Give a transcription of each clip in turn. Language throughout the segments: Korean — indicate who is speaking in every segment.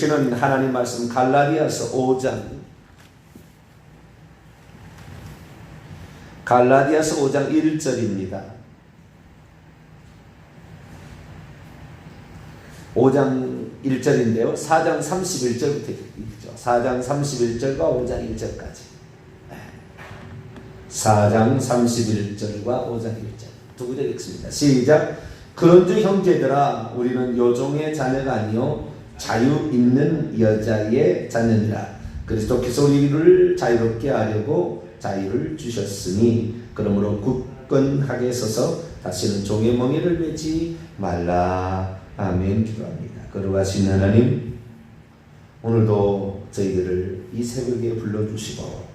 Speaker 1: 주시는 하나님 말씀 갈라디아서 5장 1절입니다. 5장 1절인데요. 4장 31절부터 읽죠. 4장 31절과 5장 1절까지. 4장 31절과 5장 1절. 두 구절 읽습니다. 시작. 그런즉 형제들아 우리는 요종의 자녀가 아니요 자유 있는 여자의 자녀니라. 그리스도께서 우리를 자유롭게 하려고 자유를 주셨으니 그러므로 굳건하게 서서 다시는 종의 멍에를 매지 말라. 아멘. 기도합니다. 거룩하신 하나님, 오늘도 저희들을 이 새벽에 불러주시고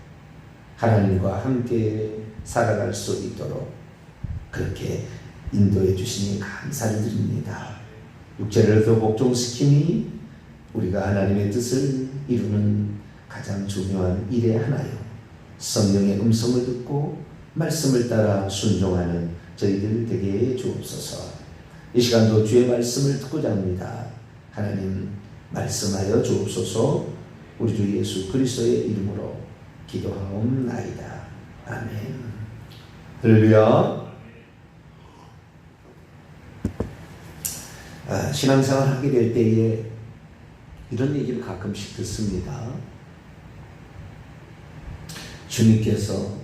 Speaker 1: 하나님과 함께 살아갈 수 있도록 그렇게 인도해 주시니 감사를 드립니다. 육체를 더 복종시키니 우리가 하나님의 뜻을 이루는 가장 중요한 일의 하나요. 성령의 음성을 듣고 말씀을 따라 순종하는 저희들 되게 주옵소서. 이 시간도 주의 말씀을 듣고자 합니다. 하나님 말씀하여 주옵소서. 우리 주 예수 그리스도의 이름으로 기도하옵나이다. 아멘. 할렐루야. 신앙생활 하게 될 때에 이런 얘기를 가끔씩 듣습니다. 주님께서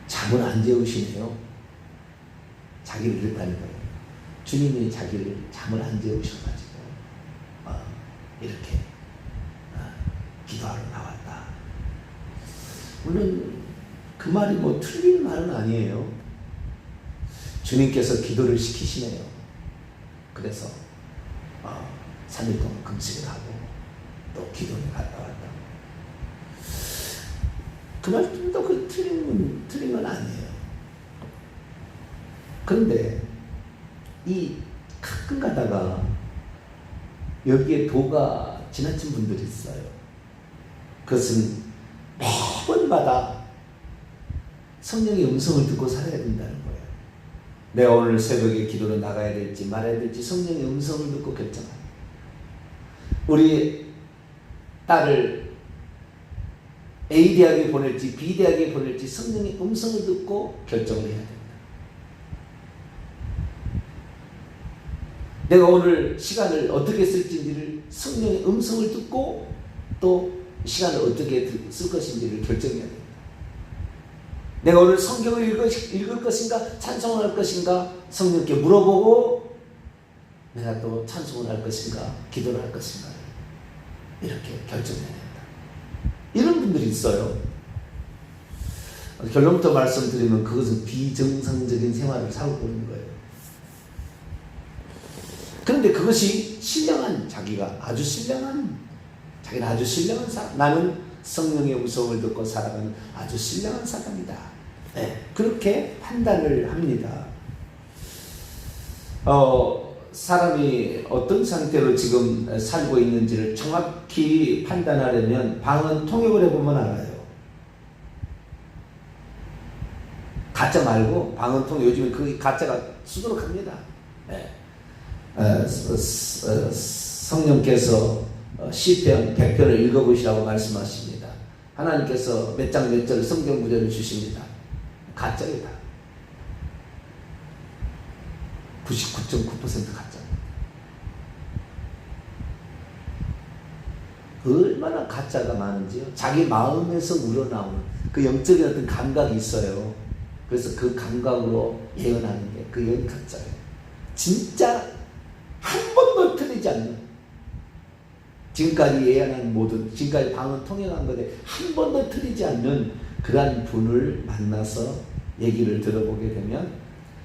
Speaker 1: 잠을 안 재우시네요. 자기를 이렇다는 거예요. 주님이 자기를 잠을 안 재우셔가지고 이렇게 기도하러 나왔다. 물론 그 말이 뭐 틀린 말은 아니에요. 주님께서 기도를 시키시네요. 그래서 3일 동안 금식을 하고 또 기도를 갔다 왔다. 그 말도 그 틀린 건 아니에요. 그런데 이 가끔 가다가 여기에 도가 지나친 분들이 있어요. 그것은 매번마다 성령의 음성을 듣고 살아야 된다는 거예요. 내가 오늘 새벽에 기도로 나가야 될지 말아야 될지 성령의 음성을 듣고 결정합니다. 우리 딸을 A 대학에 보낼지 B 대학에 보낼지 성령의 음성을 듣고 결정을 해야 됩니다. 내가 오늘 시간을 어떻게 쓸지를 성령의 음성을 듣고 또 시간을 어떻게 쓸 것인지를 결정해야 됩니다. 내가 오늘 성경을 읽을 것인가 찬송을 할 것인가 성령께 물어보고 내가 또 찬송을 할 것인가 기도를 할 것인가 이렇게 결정해야 됩니다. 이런 분들이 있어요. 결론부터 말씀드리면 그것은 비정상적인 생활을 살고 있는 거예요. 그런데 그것이 신령한 자기는 아주 신령한 사람, 나는 성령의 음성을 듣고 살아가는 아주 신령한 사람이다. 네, 그렇게 판단을 합니다. 사람이 어떤 상태로 지금 살고 있는지를 정확히 판단하려면 방언 통역을 해보면 알아요. 가짜 말고 방언 통역, 요즘에 그 가짜가 수두룩합니다. 네. 성령께서 시편 100편을 읽어보시라고 말씀하십니다. 하나님께서 몇 장 몇 절 성경 구절을 주십니다. 가짜이다. 99.9% 가짜. 얼마나 가짜가 많은지요. 자기 마음에서 우러나오는 그 영적인 어떤 감각이 있어요. 그래서 그 감각으로 예언하는 게 그 예언 가짜예요. 진짜 한 번도 틀리지 않는, 지금까지 예언한 모든, 지금까지 방언 통역한 것에 한 번도 틀리지 않는 그러한 분을 만나서 얘기를 들어보게 되면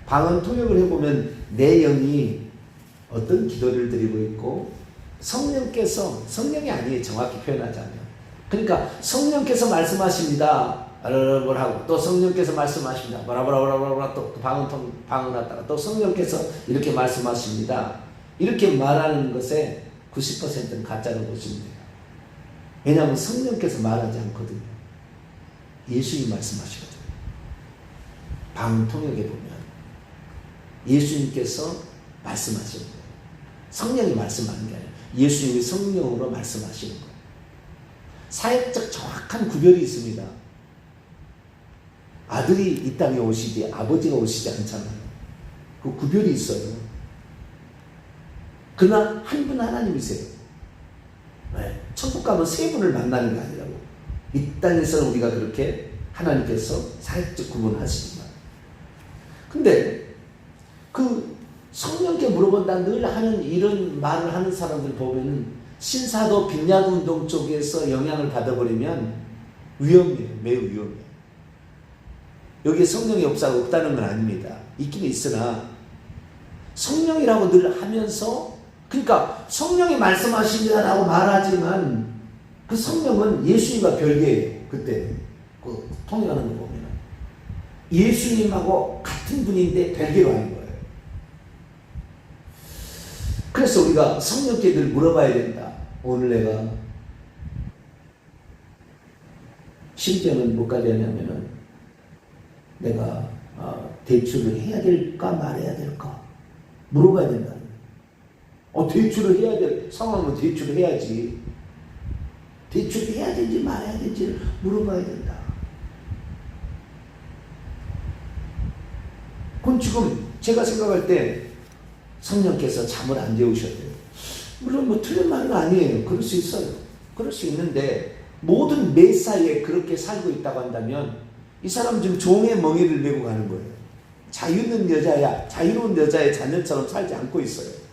Speaker 1: 방언 통역을 해보면 내 영이 어떤 기도를 드리고 있고 성령이 아니에요. 정확히 표현하자면. 그러니까 성령께서 말씀하십니다. 하고 또 성령께서 말씀하십니다. 뭐라 또 방언하다가 또 성령께서 이렇게 말씀하십니다. 이렇게 말하는 것에 90%는 가짜로 보시면 돼요. 왜냐하면 성령께서 말하지 않거든요. 예수님 말씀하시거든요. 방언 통역에 보면 예수님께서 말씀하시는 거예요. 성령이 말씀하는 게 아니라 예수님이 성령으로 말씀하시는 거예요. 사역적 정확한 구별이 있습니다. 아들이 이 땅에 오시지 아버지가 오시지 않잖아요. 그 구별이 있어요. 그러나 한 분 하나님이세요. 네. 천국 가면 세 분을 만나는 게 아니라고. 이 땅에서는 우리가 그렇게 하나님께서 사역적 구분하시지만, 근데 그 성령께 물어본다 늘 하는 이런 말을 하는 사람들 보면은 신사도 빈야운동 쪽에서 영향을 받아버리면 위험해요. 매우 위험해요. 여기에 성령의 역사가 없다는 건 아닙니다. 있긴 있으나 성령이라고 늘 하면서, 그러니까 성령이 말씀하십니다라고 말하지만 그 성령은 예수님과 별개예요. 그때 그 통역하는 거 보면 예수님하고 같은 분인데 별개로 하는 거예요. 그래서 우리가 성령께 늘 물어봐야 된다. 오늘 내가 심지어는 뭐까지 하냐면은 내가 대출을 해야 될까 말해야 될까 물어봐야 된다. 대출을 해야 될 상황은 대출을 해야지. 대출을 해야 되는지 말아야 되는지 물어봐야 된다. 그건 지금 제가 생각할 때 성령께서 잠을 안 재우셔야 돼요. 물론 뭐 틀린 말은 아니에요. 그럴 수 있어요. 그럴 수 있는데 모든 매사에 그렇게 살고 있다고 한다면 이 사람 지금 종의 멍에를 메고 가는 거예요. 자유는 여자야, 자유로운 여자의 자녀처럼 살지 않고 있어요.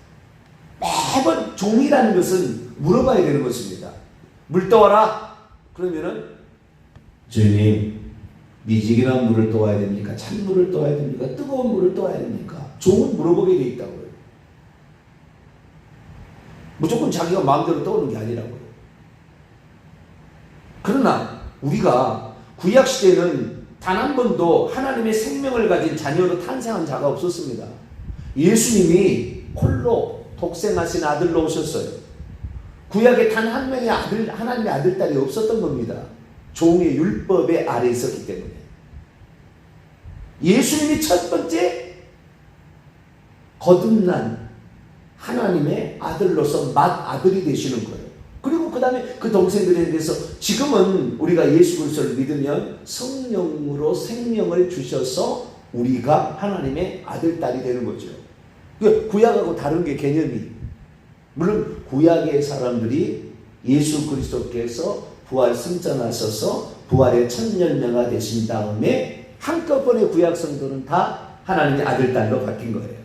Speaker 1: 매번 종이라는 것은 물어봐야 되는 것입니다. 물 떠와라. 그러면은 주님, 미지근한 물을 떠와야 됩니까? 찬물을 떠와야 됩니까? 뜨거운 물을 떠와야 됩니까? 종은 물어보게 돼 있다고요. 무조건 자기가 마음대로 떠오는 게 아니라고요. 그러나 우리가 구약시대에는 단 한 번도 하나님의 생명을 가진 자녀로 탄생한 자가 없었습니다. 예수님이 홀로 독생하신 아들로 오셨어요. 구약에 단 한 명의 하나님의 아들딸이 없었던 겁니다. 종의 율법의 아래에 있었기 때문에. 예수님이 첫 번째 거듭난 하나님의 아들로서 맏아들이 되시는 거예요. 그리고 그 다음에 그 동생들에 대해서 지금은 우리가 예수 그리스도를 믿으면 성령으로 생명을 주셔서 우리가 하나님의 아들딸이 되는 거죠. 구약하고 다른 게 개념이. 물론 구약의 사람들이 예수 그리스도께서 부활 승천하셔서 부활의 천년녀가 되신 다음에 한꺼번에 구약 성도는 다 하나님의 아들딸로 바뀐 거예요.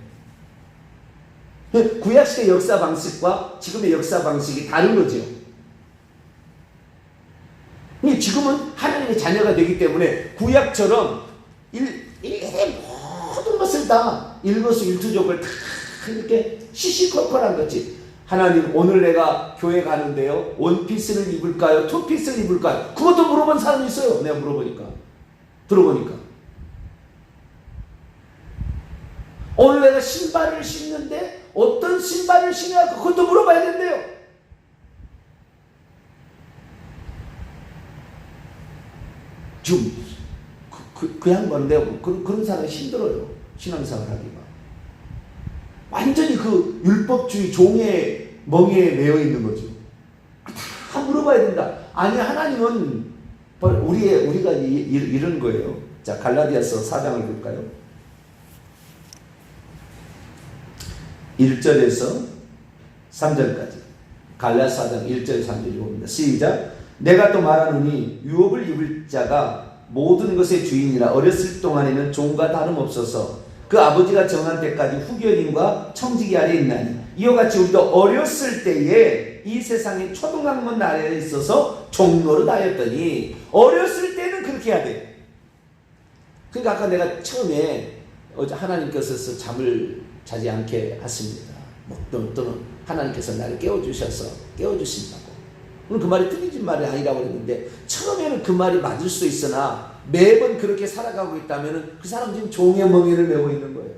Speaker 1: 구약시대 역사 방식과 지금의 역사 방식이 다른 거죠. 지금은 하나님의 자녀가 되기 때문에 구약처럼 일일이 모든 것을 다 일거수일투족을 다 이렇게 시시콜콜한 거지. 하나님, 오늘 내가 교회 가는데요, 원피스를 입을까요? 투피스를 입을까요? 그것도 물어본 사람이 있어요. 내가 들어보니까. 오늘 내가 신발을 신는데 어떤 신발을 신어야 그것도 물어봐야 된대요. 지금 그 양반은 내가 그런 사람이 힘들어요. 신앙생활 하기가. 완전히 그 율법주의 종의 멍에에 매여 있는 거죠. 다 물어봐야 된다. 아니, 하나님은 우리가 이런 거예요. 자, 갈라디아서 4장을 볼까요? 1절에서 3절까지. 갈라디아서 4장 1절 3절이 봅니다. 시작. 내가 또 말하노니 유업을 입을 자가 모든 것의 주인이라 어렸을 동안에는 종과 다름없어서 그 아버지가 정한 때까지 후견인과 청지기 아래에 있나니, 이와 같이 우리도 어렸을 때에 이 세상의 초등학문 아래에 있어서 종노릇 하였더니, 어렸을 때는 그렇게 해야 돼. 그러니까 아까 내가 처음에 하나님께서 잠을 자지 않게 하십니다. 또는 하나님께서 나를 깨워주신다고. 그 말이 틀린 말이 아니라고 그랬는데, 처음에는 그 말이 맞을 수 있으나 매번 그렇게 살아가고 있다면 그 사람 지금 종의 멍에를 메고 있는 거예요.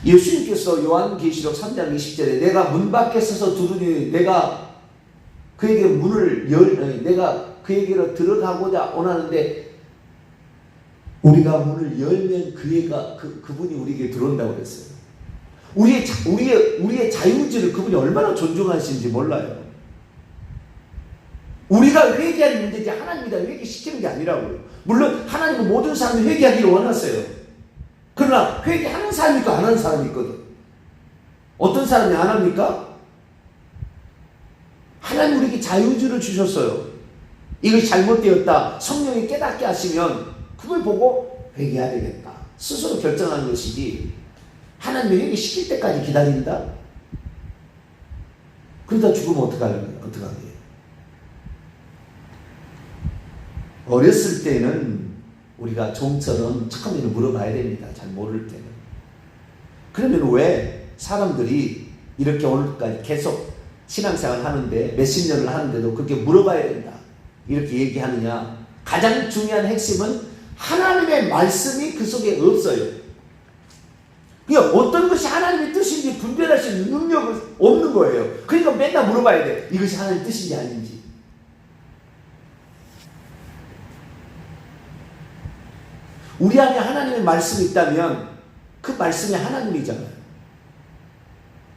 Speaker 1: 예수님께서 요한계시록 3장 20절에 내가 문 밖에 서서 두드리니 내가 그에게 내가 그에게로 들어가고자 원하는데 우리가 문을 열면 그분이 우리에게 들어온다고 그랬어요. 우리의 자유의지를 그분이 얼마나 존중하시는지 몰라요. 우리가 회개하는 문제지 하나님이 다 회개시키는 게 아니라고요. 물론 하나님은 모든 사람이 회개하기를 원하세요. 그러나 회개하는 사람이 있고 안 하는 사람이 있거든. 어떤 사람이 안 합니까? 하나님 우리에게 자유의지를 주셨어요. 이것이 잘못되었다. 성령이 깨닫게 하시면 그걸 보고 회개해야 되겠다. 스스로 결정하는 것이지 하나님이 회개시킬 때까지 기다린다? 그러다 죽으면 어떡하게? 어렸을 때는 우리가 좀처럼 처음에는 물어봐야 됩니다. 잘 모를 때는. 그러면 왜 사람들이 이렇게 오늘까지 계속 신앙생활을 하는데 몇십 년을 하는데도 그렇게 물어봐야 된다 이렇게 얘기하느냐? 가장 중요한 핵심은 하나님의 말씀이 그 속에 없어요. 그러니까 어떤 것이 하나님의 뜻인지 분별할 수 있는 능력은 없는 거예요. 그러니까 맨날 물어봐야 돼. 이것이 하나님의 뜻인지 아닌지. 우리 안에 하나님의 말씀이 있다면 그 말씀이 하나님이잖아요.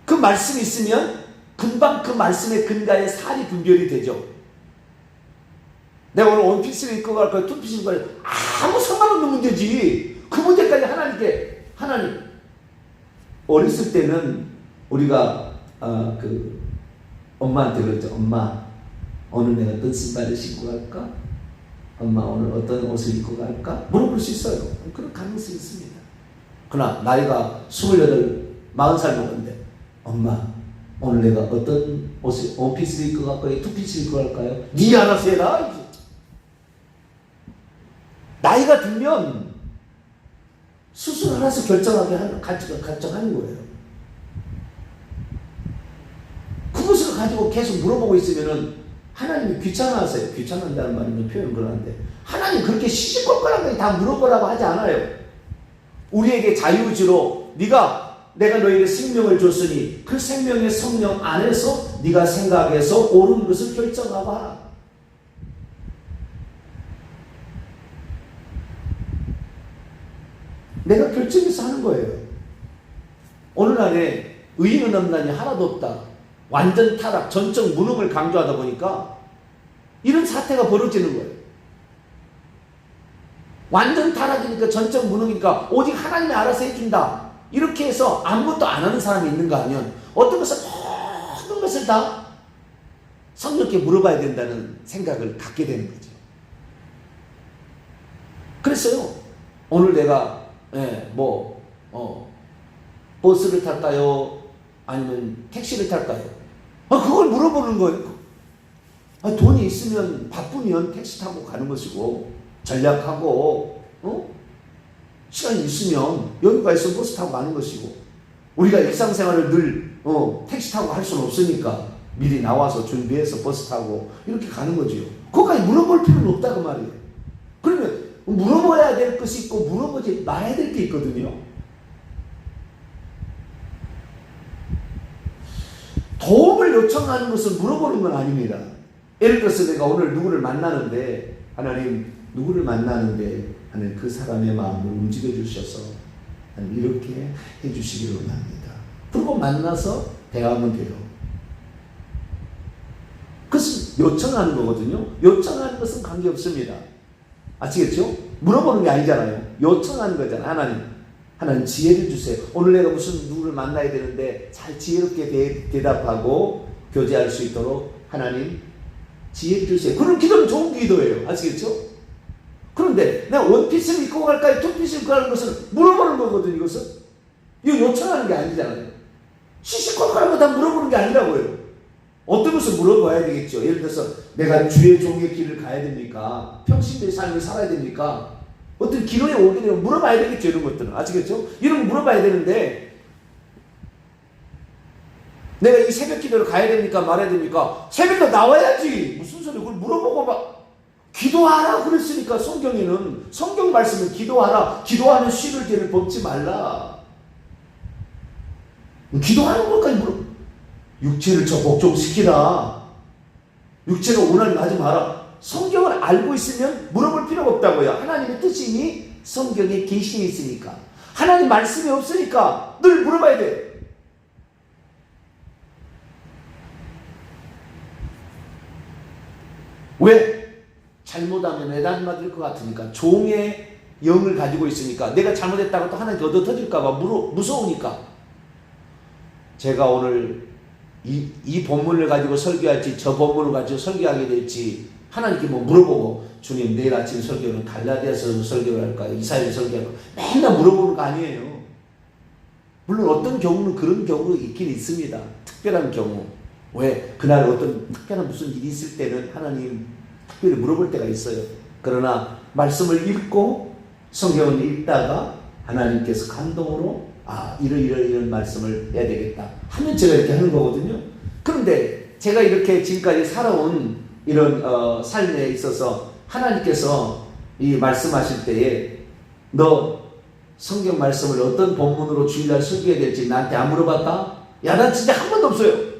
Speaker 1: 그 말씀이 있으면 금방 그 말씀의 근가에 살이 분별이 되죠. 내가 오늘 원피스를 입고 갈 거야, 투피스를 입고 갈 거야. 아무 상관없는 문제지. 그 문제까지 하나님. 어렸을 때는 우리가 엄마한테 그랬죠. 엄마, 오늘 내가 어떤 신발을 신고 갈까? 엄마, 오늘 어떤 옷을 입고 갈까? 물어볼 수 있어요. 그런 가능성이 있습니다. 그러나 나이가 28, 40살 먹었는데 엄마, 오늘 내가 어떤 옷을 원피스를 입고 갈 거예요? 투피스를 입고 갈까요? 네 알아서 해라. 이제. 나이가 들면 스스로 알아서 결정하는 거예요. 그것을 가지고 계속 물어보고 있으면은 하나님이 귀찮아하세요. 귀찮아한다는 말이면 표현 그러는데 하나님 그렇게 시시콜콜한 거 다 물어보라고 하지 않아요. 우리에게 자유의지로 내가 너에게 생명을 줬으니 그 생명의 성령 안에서 네가 생각해서 옳은 것을 결정하고 하라. 내가 결정해서 하는 거예요. 오늘날에 의인 없나니 하나도 없다. 완전 타락, 전적 무능을 강조하다 보니까 이런 사태가 벌어지는 거예요. 완전 타락이니까 전적 무능이니까 오직 하나님이 알아서 해준다. 이렇게 해서 아무것도 안 하는 사람이 있는가 하면 어떤 모든 것을 다 성령께 물어봐야 된다는 생각을 갖게 되는 거죠. 그랬어요. 오늘 내가 버스를 탈까요? 아니면 택시를 탈까요? 그걸 물어보는 거예요. 돈이 있으면 바쁘면 택시 타고 가는 것이고 전략하고 시간이 있으면 여유가 있으면 버스 타고 가는 것이고 우리가 일상생활을 늘 택시 타고 할 수는 없으니까 미리 나와서 준비해서 버스 타고 이렇게 가는 거지요. 그것까지 물어볼 필요는 없다 그 말이에요. 그러면 물어봐야 될 것이 있고 물어보지 말아야 될 게 있거든요. 도움을 요청하는 것은 물어보는 건 아닙니다. 예를 들어서 내가 오늘 누구를 만나는데 하나님 누구를 만나는데 하는 그 사람의 마음을 움직여 주셔서 이렇게 해주시기를 원합니다. 그리고 만나서 대화하면 돼요. 그것은 요청하는 거거든요. 요청하는 것은 관계없습니다. 아시겠죠? 물어보는 게 아니잖아요. 요청하는 거잖아요. 하나님 지혜를 주세요. 오늘 내가 무슨 누구를 만나야 되는데 잘 지혜롭게 대답하고 교제할 수 있도록 하나님 지혜를 주세요. 그런 기도는 좋은 기도예요. 아시겠죠? 그런데 내가 원피스를 입고 갈까요? 투피스를 입고 가는 것은 물어보는 거거든요. 이것은 이거 요청하는 게 아니잖아요. 시시콜콜한 거 다 물어보는 게 아니라고요. 어떤 것을 물어봐야 되겠죠. 예를 들어서 내가 주의 종의 길을 가야 됩니까? 평신도의 삶을 살아야 됩니까? 어떤 기로에 오게 되면 물어봐야 되겠죠. 이런 것들은. 아시겠죠? 이런 거 물어봐야 되는데 내가 이 새벽 기도를 가야 됩니까? 말아야 됩니까? 새벽에 나와야지. 무슨 소리 그걸 물어보고 막 기도하라 그랬으니까 성경에는 성경 말씀은 기도하라. 기도하는 쉬를 죄를 범치 말라. 기도하는 것까지 육체를 복종시키라. 육체가 원하는 거 하지 마라. 성경을 알고 있으면 물어볼 필요가 없다고요. 하나님의 뜻이 이미 성경에 계시에 있으니까. 하나님 말씀이 없으니까 늘 물어봐야 돼. 왜? 잘못하면 외단 맞을 것 같으니까. 종의 영을 가지고 있으니까. 내가 잘못했다고 또 하나님께 얻어 터질까봐 무서우니까. 제가 오늘 이 본문을 가지고 설교할지 저 본문을 가지고 설교하게 될지 하나님께 뭐 물어보고, 주님 내일 아침 설교는 갈라디아서 설교를 할까요? 이사야서 설교할까요? 맨날 물어보는 거 아니에요. 물론 어떤 경우는 그런 경우가 있긴 있습니다. 특별한 경우. 왜? 그날 어떤 특별한 무슨 일이 있을 때는 하나님 특별히 물어볼 때가 있어요. 그러나 말씀을 읽고 성경을 읽다가 하나님께서 감동으로 이런 말씀을 해야 되겠다 하면 제가 이렇게 하는 거거든요. 그런데 제가 이렇게 지금까지 살아온 이런 삶에 있어서 하나님께서 이 말씀하실 때에 너 성경 말씀을 어떤 본문으로 주일날 설교해야 될지 나한테 안 물어봤다? 야, 난 진짜 한 번도 없어요.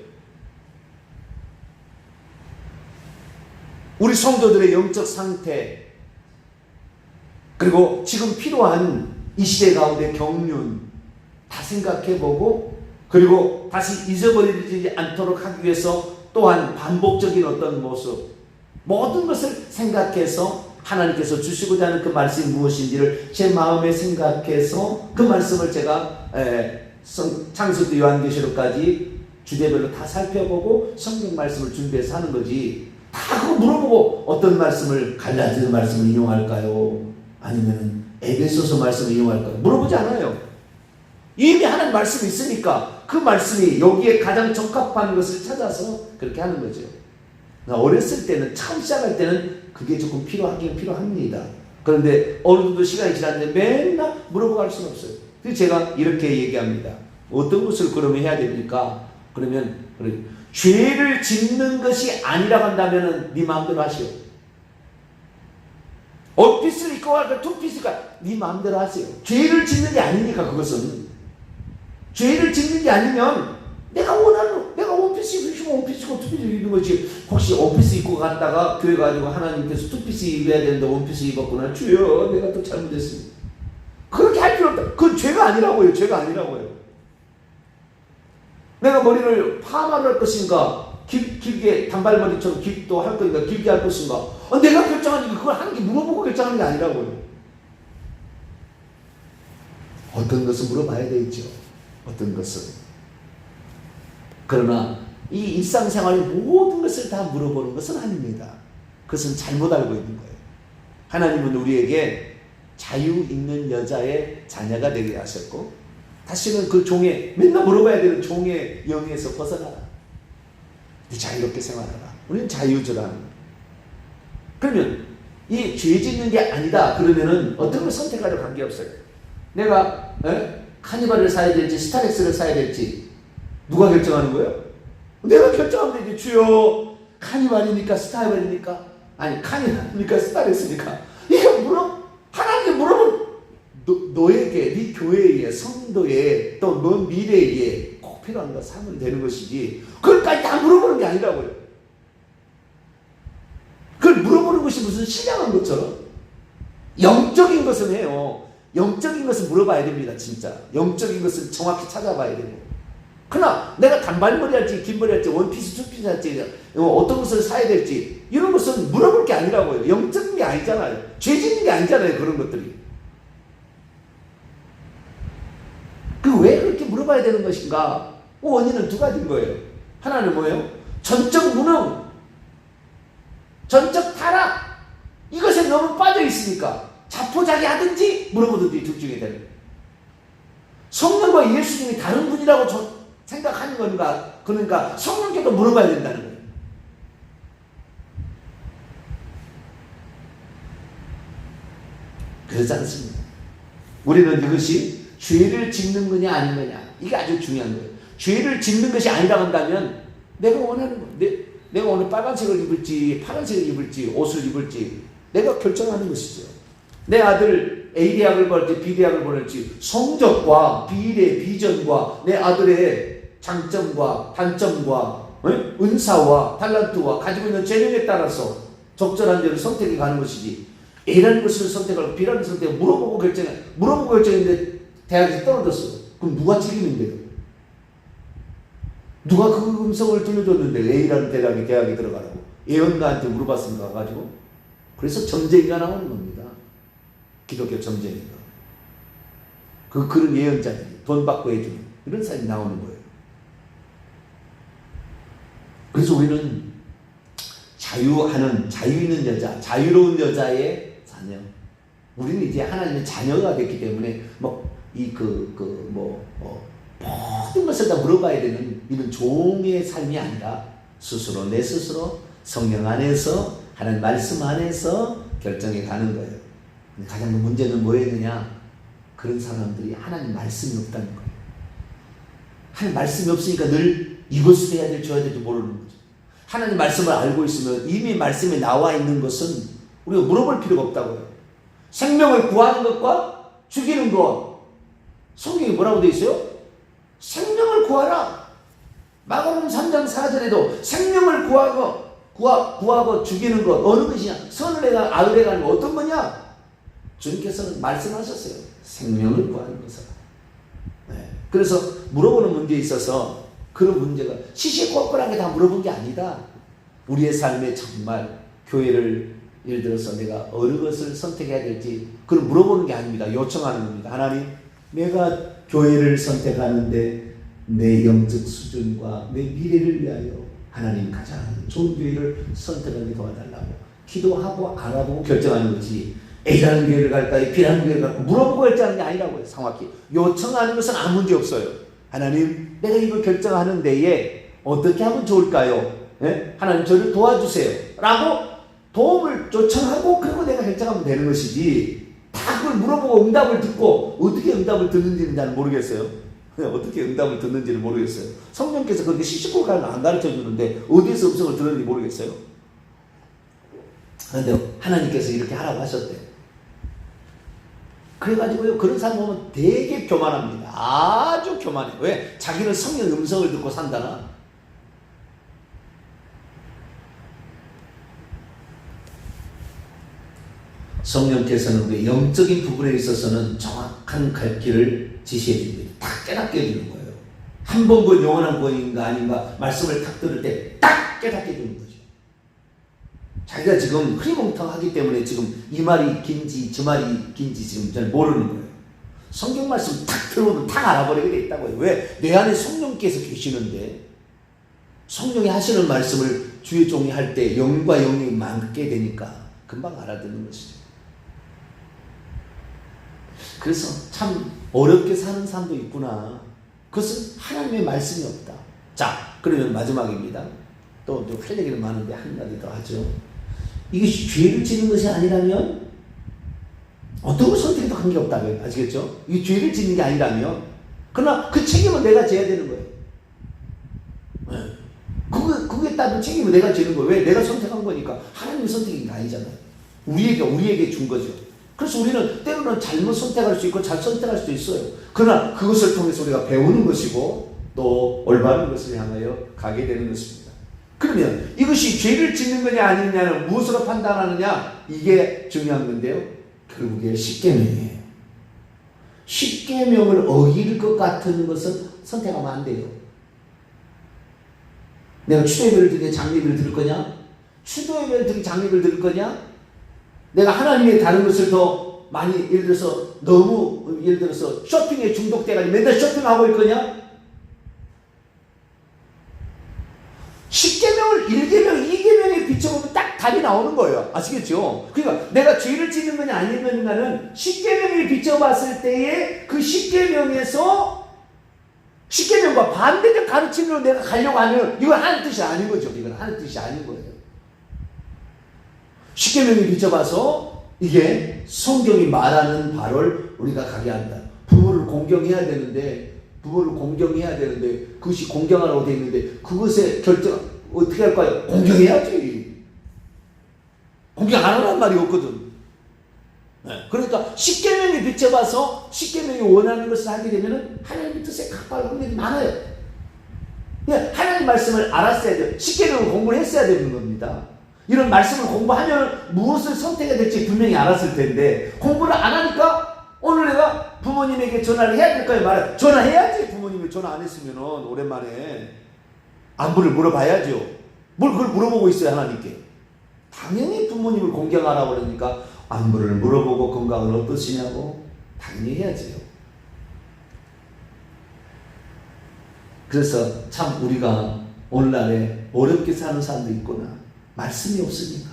Speaker 1: 우리 성도들의 영적 상태, 그리고 지금 필요한 이 시대 가운데 경륜 다 생각해보고, 그리고 다시 잊어버리지 않도록 하기 위해서 또한 반복적인 어떤 모습, 모든 것을 생각해서 하나님께서 주시고자 하는 그 말씀이 무엇인지를 제 마음에 생각해서 그 말씀을 제가 창세기 요한계시록까지 주제별로 다 살펴보고 성경 말씀을 준비해서 하는 거지. 다 그거 물어보고 어떤 말씀을 갈라디아 말씀을 인용할까요? 아니면 에베소서 말씀을 인용할까요? 물어보지 않아요. 이미 하나님 말씀이 있으니까 그 말씀이 여기에 가장 적합한 것을 찾아서 그렇게 하는 거죠. 어렸을 때는, 처음 시작할 때는 그게 조금 필요하긴 필요합니다. 그런데 어느 정도 시간이 지났는데 맨날 물어보고 할 수는 없어요. 그래서 제가 이렇게 얘기합니다. 어떤 것을 그러면 해야 됩니까? 그러면 죄를 짓는 것이 아니라고 한다면 네 마음대로 하시오. 원피스를 입고 갈까 투피스를 갈까 네 마음대로 하세요. 죄를 짓는 게 아니니까. 그것은 죄를 짓는 게 아니면 내가 원하는, 내가 원피스 입으시면 원피스고 투피스 입는 거지. 혹시 원피스 입고 갔다가 교회 가지고 하나님께서 투피스 입어야 되는데 원피스 입었구나, 주여 내가 또 잘못했습니다, 그렇게 할 필요 없다. 그건 죄가 아니라고요. 죄가 아니라고요. 내가 머리를 파마를 할 것인가, 길게 단발머리처럼 또 할 것인가, 길게 할 것인가, 내가 결정하니까 그걸 하는 게 물어보고 결정하는 게 아니라고요. 어떤 것은 물어봐야 되겠죠. 어떤 것은. 그러나 이 일상생활의 모든 것을 다 물어보는 것은 아닙니다. 그것은 잘못 알고 있는 거예요. 하나님은 우리에게 자유 있는 여자의 자녀가 되게 하셨고, 다시는 그 종의, 맨날 물어봐야 되는 종의 영에서 벗어나라. 자유롭게 생활하라. 우리는 자유주라. 그러면 이 죄 짓는 게 아니다 그러면은 어떤 걸 선택하려 관계없어요. 내가 카니발을 사야 될지 스타렉스를 사야 될지 누가 결정하는 거예요? 내가 결정하면 되지. 주여, 카니발이니까 스타렉스입니까? 아니, 카니발이니까 스타렉스입니까? 이거 하나님께 물어보면 너에게, 네 교회에, 성도에, 또 너 미래에 꼭 필요한 거 사면 되는 것이지, 그걸까지 다 물어보는 게 아니라고요. 그걸 물어보는 것이 무슨 신령한 것처럼. 영적인 것은 해요. 영적인 것은 물어봐야 됩니다. 진짜 영적인 것은 정확히 찾아봐야 되고. 그러나 내가 단발머리 할지 긴머리 할지 원피스 투피스 할지 어떤 것을 사야 될지 이런 것은 물어볼 게 아니라고요. 영적인 게 아니잖아요. 죄 짓는 게 아니잖아요. 그런 것들이. 왜 그렇게 물어봐야 되는 것인가? 원인은 두 가지인 거예요. 하나는 뭐예요? 전적 무능, 전적 타락, 이것에 너무 빠져 있으니까 자포자기하든지 물어보든지 둘 중에 되는 거예요. 성령과 예수님이 다른 분이라고 생각하는 건가? 그러니까 성령께도 물어봐야 된다는 거예요. 그렇지 않습니다. 우리는 이것이 죄를 짓는 거냐 아닌 거냐, 이게 아주 중요한 거예요. 죄를 짓는 것이 아니라고 한다면 내가 원하는 거, 내가 오늘 빨간색을 입을지 파란색을 입을지 옷을 입을지 내가 결정하는 것이죠. 내 아들 A대학을 보낼지 B대학을 보낼지 성적과 비례 비전과 내 아들의 장점과 단점과 은사와 탤런트와 가지고 있는 재능에 따라서 적절한 대로 선택이 가는 것이지, A라는 것을 선택하고 B라는 선택을 물어보고 결정했는데 대학에서 떨어졌어. 그럼 누가 책임인데요? 누가 그 음성을 들려줬는데 A라는 대학에 들어가라고 예언가한테 물어봤습니다. 가가지고 그래서 점쟁이가 나오는 겁니다. 기독교 점쟁이가. 그런 예언자들이 돈 받고 해주는 이런 사람이 나오는 거예요. 그래서 우리는 자유 있는 여자, 자유로운 여자의 자녀. 우리는 이제 하나님의 자녀가 됐기 때문에 모든 것을 다 물어봐야 되는 이런 종의 삶이 아니라 내 스스로 성령 안에서 하나님 말씀 안에서 결정해 가는 거예요. 가장 큰 문제는 뭐였느냐? 그런 사람들이 하나님 말씀이 없다는 거예요. 하나님 말씀이 없으니까 늘 이것을 해야 될지 저야 될지 모르는 거죠. 하나님 말씀을 알고 있으면 이미 말씀에 나와 있는 것은 우리가 물어볼 필요가 없다고요. 생명을 구하는 것과 죽이는 것. 성경에 뭐라고 되어 있어요? 생명을 구하라. 마가복음 3장 4절에도 생명을 구하고 죽이는 것 어느 것이냐? 선을 해가 악을 해가는 거 어떤 거냐? 주님께서는 말씀하셨어요. 생명을 구하는 것을. 네. 그래서 물어보는 문제에 있어서 그런 문제가 시시콜콜하게 다 물어본 게 아니다. 우리의 삶에 정말 교회를 예를 들어서 내가 어느 것을 선택해야 될지 그걸 물어보는 게 아닙니다. 요청하는 겁니다. 하나님, 내가 교회를 선택하는데 내 영적 수준과 내 미래를 위하여 하나님 가장 좋은 교회를 선택하게 도와달라고 기도하고 알아보고 결정하는 거지. A라는 교회를 갈까요? B라는 교회를 갈까요? 물어보고 결정하는 게 아니라고요. 정확히 요청하는 것은 아무 문제 없어요. 하나님, 내가 이걸 결정하는 데에 어떻게 하면 좋을까요? 예? 하나님, 저를 도와주세요 라고 도움을 요청하고 그리고 내가 결정하면 되는 것이지, 다 그걸 물어보고 응답을 듣고 어떻게 응답을 듣는지는 잘 모르겠어요. 어떻게 응답을 듣는지를 모르겠어요. 성령께서 그렇게 시시콜콜하게 안 가르쳐 주는데 어디에서 음성을 들었는지 모르겠어요. 그런데 하나님께서 이렇게 하라고 하셨대요. 그래가지고요, 그런 사람 보면 되게 교만합니다. 아주 교만해. 왜? 자기는 성령 음성을 듣고 산다나? 성령께서는 우리 영적인 부분에 있어서는 정확한 갈 길을 지시해 줍니다. 딱 깨닫게 해주는 거예요. 한 번 본 영원한 구원인가 아닌가 말씀을 딱 들을 때 딱 깨닫게 해주는 거죠. 자기가 지금 흐리멍텅하기 때문에 지금 이 말이 긴지 저 말이 긴지 지금 잘 모르는 거예요. 성경 말씀 딱 들어오면 딱 알아버리게 돼 있다고요. 왜? 내 안에 성령께서 계시는데 성령이 하시는 말씀을 주의 종이 할 때 영과 영이 맞게 되니까 금방 알아듣는 것이죠. 그래서 참 어렵게 사는 사람도 있구나. 그것은 하나님의 말씀이 없다. 자, 그러면 마지막입니다. 또 할 얘기는 많은데 한 가지 더 하죠. 이것이 죄를 짓는 것이 아니라면 어떤 걸 선택해도 관계없다고요. 아시겠죠? 이 죄를 짓는 게 아니라면, 그러나 그 책임은 내가 져야 되는 거예요. 그게 따른 책임은 내가 지는 거예요. 왜? 내가 선택한 거니까. 하나님의 선택인 게 아니잖아요. 우리에게 준 거죠. 그래서 우리는 때로는 잘못 선택할 수 있고 잘 선택할 수도 있어요. 그러나 그것을 통해서 우리가 배우는 것이고 또 올바른 것을 향하여 가게 되는 것입니다. 그러면 이것이 죄를 짓는 거냐 아니냐는 무엇으로 판단하느냐, 이게 중요한 건데요. 결국에 십계명이에요. 십계명을 어길 것 같은 것은 선택하면 안 돼요. 내가 추도예배를 드리게 장례비를 드릴 거냐? 추도예배를 드리게 장례비를 드릴 거냐? 내가 하나님의 다른 것을 더 많이 예를 들어서 쇼핑에 중독돼가지고 맨날 쇼핑하고 있을 거냐? 10계명을 1계명, 2계명에 비춰보면 딱 답이 나오는 거예요. 아시겠죠? 그러니까 내가 죄를 짓는 거냐 아니면은 10계명에 비춰봤을 때에 그 10계명에서 10계명과 반대적 가르침으로 내가 가려고 하면 이건 하는 뜻이 아닌 거죠. 이건 하는 뜻이 아닌 거예요. 10계명에 비춰봐서 이게 성경이 말하는 바를 우리가 가게 한다. 부모를 공경해야 되는데 그것이 공경하라고 되어 있는데 그것에 결정 어떻게 할까요? 공경해야지. 공경 안 하란 말이 없거든. 네. 그러니까 10계명에 비춰봐서 10계명이 원하는 것을 하게 되면 하나님의 뜻에 가까울 확률이 많아요. 하나님 말씀을 알았어야 돼요. 10계명을 공부를 했어야 되는 겁니다. 이런 말씀을 공부하면 무엇을 선택해야 될지 분명히 알았을 텐데 공부를 안 하니까 오늘 내가 부모님에게 전화를 해야 될까요? 말해. 전화해야지. 부모님이 전화 안 했으면 오랜만에 안부를 물어봐야죠. 뭘 그걸 물어보고 있어요, 하나님께. 당연히 부모님을 공경하라고 그러니까 안부를 물어보고 건강은 어떠시냐고 당연히 해야지요. 그래서 참 우리가 오늘날에 어렵게 사는 사람도 있구나. 말씀이 없으니까.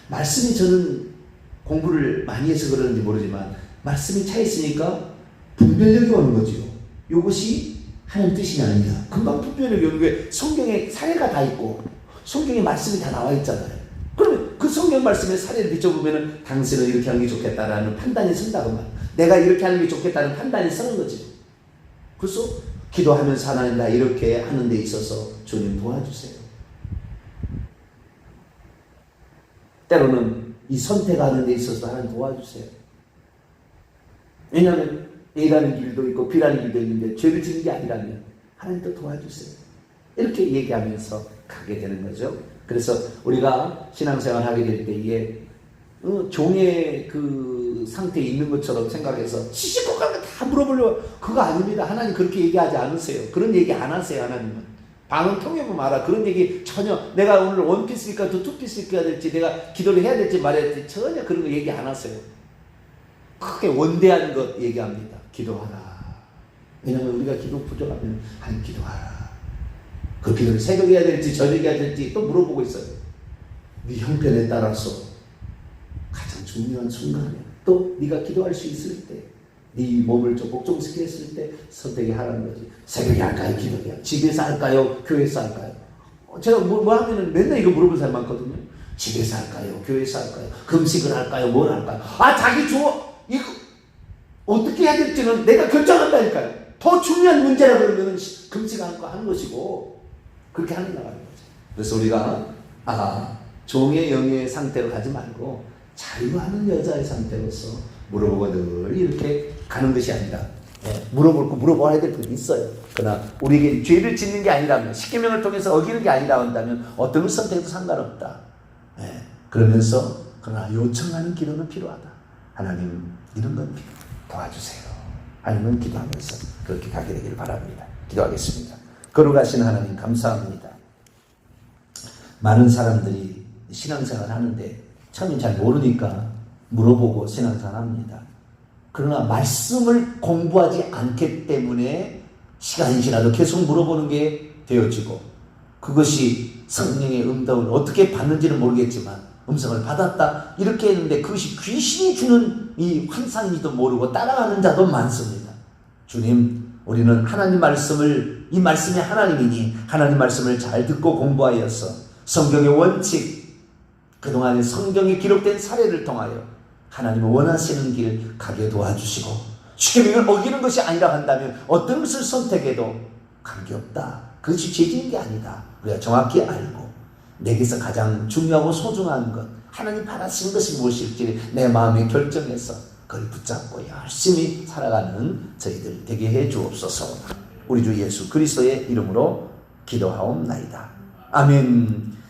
Speaker 1: 말씀이 저는 공부를 많이 해서 그러는지 모르지만 말씀이 차 있으니까 분별력이 오는 거죠. 이것이 하나님 뜻이 아니라 금방 분별력이 오는 게 성경에 사례가 다 있고 성경에 말씀이 다 나와 있잖아요. 그러면 그 성경 말씀의 사례를 비춰보면 당신은 이렇게 하는 게 좋겠다라는 판단이 선다고 말. 내가 이렇게 하는 게 좋겠다는 판단이 서는 거지. 그래서 기도하면서 하나님 나 이렇게 하는 데 있어서 주님 도와주세요. 때로는 이 선택하는 데 있어서 하나님 도와주세요. 왜냐하면 A라는 길도 있고 B라는 길도 있는데 죄를 지는 게 아니라면 하나님 또 도와주세요. 이렇게 얘기하면서 가게 되는 거죠. 그래서 우리가 신앙생활 하게 될 때에 종의 그 상태에 있는 것처럼 생각해서 시시콜콜 다 물어보려고 그거 아닙니다. 하나님 그렇게 얘기하지 않으세요. 그런 얘기 안 하세요. 하나님은 방언 통역을 말아. 그런 얘기 전혀 내가 오늘 원피스니까 또 투피스니까 해야 될지 내가 기도를 해야 될지 말해야 될지 전혀 그런 거 얘기 안 하세요. 크게 원대한 것 얘기합니다. 기도하라. 왜냐하면 우리가 기도 부족하면 하나님 기도하라. 그 기도를 새벽에 해야 될지 저녁에 해야 될지 또 물어보고 있어요. 네 형편에 따라서 가장 중요한 순간에 또 네가 기도할 수 있을 때 네 몸을 좀 복종시켰을 때 선택이 하라는 거지. 새벽에 할까요? 기도해요. 집에서 할까요? 교회에서 할까요? 제가 뭐 하면은 맨날 이거 물어보는 사람 많거든요. 집에서 할까요? 교회에서 할까요? 금식을 할까요? 뭘 할까요? 아 자기 좋아. 이거 어떻게 해야 될지는 내가 결정한다니까요. 더 중요한 문제라 그러면 금식하는 거 하는 것이고 그렇게 하는 거라는 거죠. 그래서 우리가 종의 영의 상태로 가지 말고 자유하는 여자의 상태로서 물어보고 늘 이렇게 가는 것이 아니라 물어볼 거 물어봐야 될 것이 있어요. 그러나 우리에게 죄를 짓는 게 아니라면 십계명을 통해서 어기는 게 아니라 한다면 어떤 걸 선택해도 상관없다. 그러면서 그러나 요청하는 기도는 필요하다. 하나님 이런 건 도와주세요. 하나님은 기도하면서 그렇게 가게 되기를 바랍니다. 기도하겠습니다. 거룩하신 하나님 감사합니다. 많은 사람들이 신앙생활 하는데 처음엔 잘 모르니까 물어보고 신앙생활 합니다. 그러나 말씀을 공부하지 않기 때문에 시간이 지나도 계속 물어보는 게 되어지고 그것이 성령의 음성을 어떻게 받는지는 모르겠지만 음성을 받았다 이렇게 했는데 그것이 귀신이 주는 이 환상인지도 모르고 따라가는 자도 많습니다. 주님 우리는 하나님 말씀을 이 말씀이 하나님이니 하나님 말씀을 잘 듣고 공부하여서 성경의 원칙 그동안에 성경에 기록된 사례를 통하여 하나님을 원하시는 길 가게 도와주시고 십계명을 어기는 것이 아니라 한다면 어떤 것을 선택해도 관계없다. 그것이 죄지은 게 아니다. 우리가 정확히 알고 내게서 가장 중요하고 소중한 것 하나님 바라시는 것이 무엇일지 내 마음에 결정해서 그걸 붙잡고 열심히 살아가는 저희들 되게 해 주옵소서. 우리 주 예수 그리스도의 이름으로 기도하옵나이다. 아멘.